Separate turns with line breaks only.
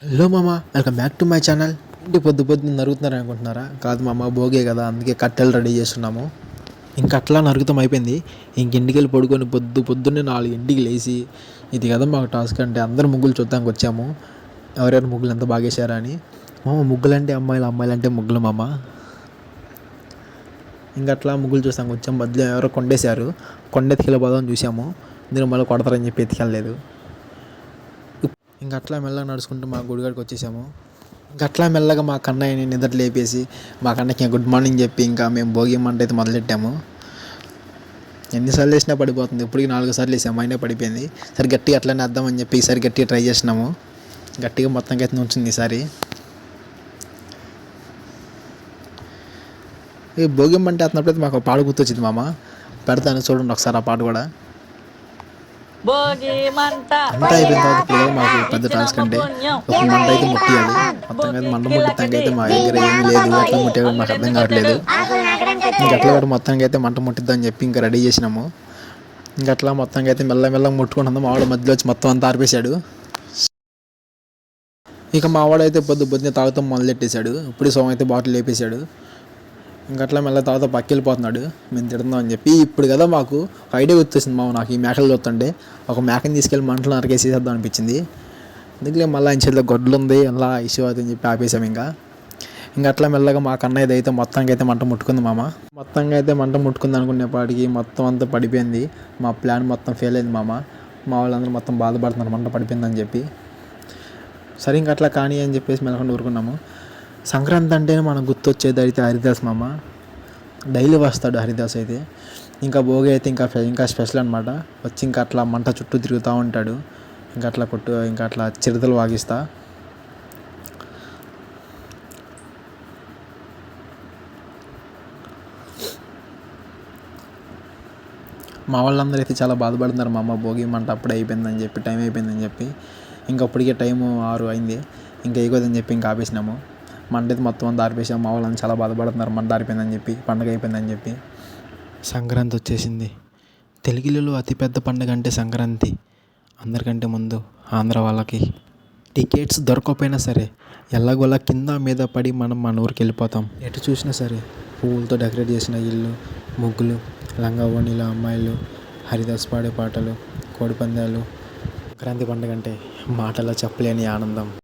Hello మామ, welcome back to my channel. ఇంటి పొద్దు పొద్దున్న నరుగుతున్నారు అనుకుంటున్నారా? కాదు మామ, భోగే కదా, అందుకే కట్టెలు రెడీ చేస్తున్నాము. ఇంక అట్లా నరుగుతాం అయిపోయింది. ఇంటికి వెళ్ళి పడుకొని పొద్దున్నే 4 లేచి, ఇది కదా మాకు టాస్క్ అంటే అందరూ ముగ్గులు చూద్దానికి వచ్చాము. ఎవరెవరు ముగ్గులు ఎంత బాగా వేసారా అని. మామ, ముగ్గులు అంటే అమ్మాయిలు, అమ్మాయిలు అంటే ముగ్గులు మామ. ఇంకట్లా ముగ్గులు చూస్తానికి వచ్చాము. మధ్యలో ఎవరో కొండేశారు, కొండెత్తికెళ్ళిపోదాం చూసాము. దీన్ని మళ్ళీ కొడతారని చెప్పి ఎత్తికెళ్ళలేదు. ఇంకట్లా మెల్లగా నడుచుకుంటూ మా గుడిగాడికి వచ్చేసాము. ఇంకట్లా మెల్లగా మా కన్నయ్యని నిద్ర లేపేసి మా కన్నయ్యకి గుడ్ మార్నింగ్ చెప్పి ఇంకా మేము భోగి మంట అయితే మొదలెట్టాము. ఎన్నిసార్లు వేసినా పడిపోతుంది. ఇప్పటికి 4 సార్లు వేసాము, అయినా పడిపోయింది. సరే గట్టిగా అట్లనే వేద్దామని చెప్పి ఈసారి గట్టిగా ట్రై చేసినాము. గట్టిగా మొత్తంగా అయితే నుంచింది ఈసారి. ఈ భోగి మంట వేస్తున్నప్పుడైతే మాకు పాట గుర్తొచ్చింది మామ. పెడతాను చూడండి ఒకసారి ఆ పాట కూడా. అంతా అయిపోయిన తర్వాత ఇప్పుడు మాకు పెద్ద టాస్క్ అంటే ఒక మంట అయితే ముట్టియాలి. మొత్తంగా అయితే మంట ముట్టితానికి అయితే మా దగ్గర ఏమీ లేదు. ఎట్లా ముట్టాలో మాకు అర్థం కావట్లేదు. ఇంకట్లా కూడా మొత్తానికి అయితే మంట ముట్టిద్దామని చెప్పి ఇంకా రెడీ చేసినాము. ఇంకట్లా మొత్తంగా అయితే మెల్లగా ముట్టుకుంటుందాం. మా వాడు మధ్యలో వచ్చి మొత్తం అంతా ఆర్పేశాడు. ఇక మా వాడు అయితే పొద్దున్నే తాగుతాం మొదలెట్టేశాడు. ఇప్పుడు సోమ అయితే బాటిల్ లేపేశాడు. ఇంకట్లా మెల్ల తర్వాత పక్కకి వెళ్ళిపోతున్నాడు మేము తిడుతున్నాం అని చెప్పి. ఇప్పుడు కదా మాకు ఒక ఐడియా గుర్తొచ్చింది మామ. నాకు ఈ మేకలు చూస్తుంటే ఒక మేకని తీసుకెళ్ళి మంటలు నరికేసేద్దాం అనిపించింది. అందుకే మళ్ళీ ఆయన చేతిలో గొడ్లు ఉంది అలా ఇష్యూ అవుతుందని చెప్పి ఆపేసాం. ఇంకట్లా మెల్లగా మా కన్నయ్యది అయితే మొత్తానికి అయితే మంట ముట్టుకుంది మామ. మొత్తంగా అయితే మంట ముట్టుకుంది అనుకునేపాటికి మొత్తం అంతా పడిపోయింది. మా ప్లాన్ మొత్తం ఫెయిల్ అయింది మామ. మా వాళ్ళందరూ మొత్తం బాధపడుతున్నారు మంట పడిపోయిందని చెప్పి. సరే ఇంకట్లా కానీ అని చెప్పేసి మెల్లకుండా ఊరుకున్నాము. సంక్రాంతి అంటేనే మనకు గుర్తొచ్చేది అయితే హరిదాస్ మామ. డైలీ వస్తాడు హరిదాస్ అయితే. ఇంకా భోగి అయితే ఇంకా స్పెషల్ అనమాట. వచ్చి ఇంకా అట్లా మంట చుట్టూ తిరుగుతూ ఉంటాడు. ఇంకా అట్లా చిరుతలు వాగిస్తా. మా వాళ్ళందరూ అయితే చాలా బాధపడుతున్నారు మా అమ్మ. భోగి మంట అప్పుడే అయిపోయిందని చెప్పి, టైం అయిపోయిందని చెప్పి. అప్పటికే టైము 6 అయింది. ఇంకా అయిపోతుందని చెప్పి ఇంకా ఆపేసినాము. మంట అయితే మొత్తం అంతా ఆరిపేసాము. మా వాళ్ళని చాలా బాధపడుతున్నారు మంట ఆరిపోయిందని చెప్పి, పండగ అయిపోయిందని చెప్పి. సంక్రాంతి వచ్చేసింది. తెలుగులో అతిపెద్ద పండుగ అంటే సంక్రాంతి. అందరికంటే ముందు ఆంధ్ర వాళ్ళకి టికెట్స్ దొరకకపోయినా సరే ఎలాగోలా కింద మీద పడి మనం మన ఊరికి వెళ్ళిపోతాం. ఎటు చూసినా సరే పువ్వులతో డెకరేట్ చేసిన ఇల్లు, ముగ్గులు, లంగా ఓణీలు, అమ్మాయిలు, హరిదాస్ పాడే పాటలు, కోడిపందాలు. సంక్రాంతి పండుగ అంటే మాటల్లో చెప్పలేని ఆనందం.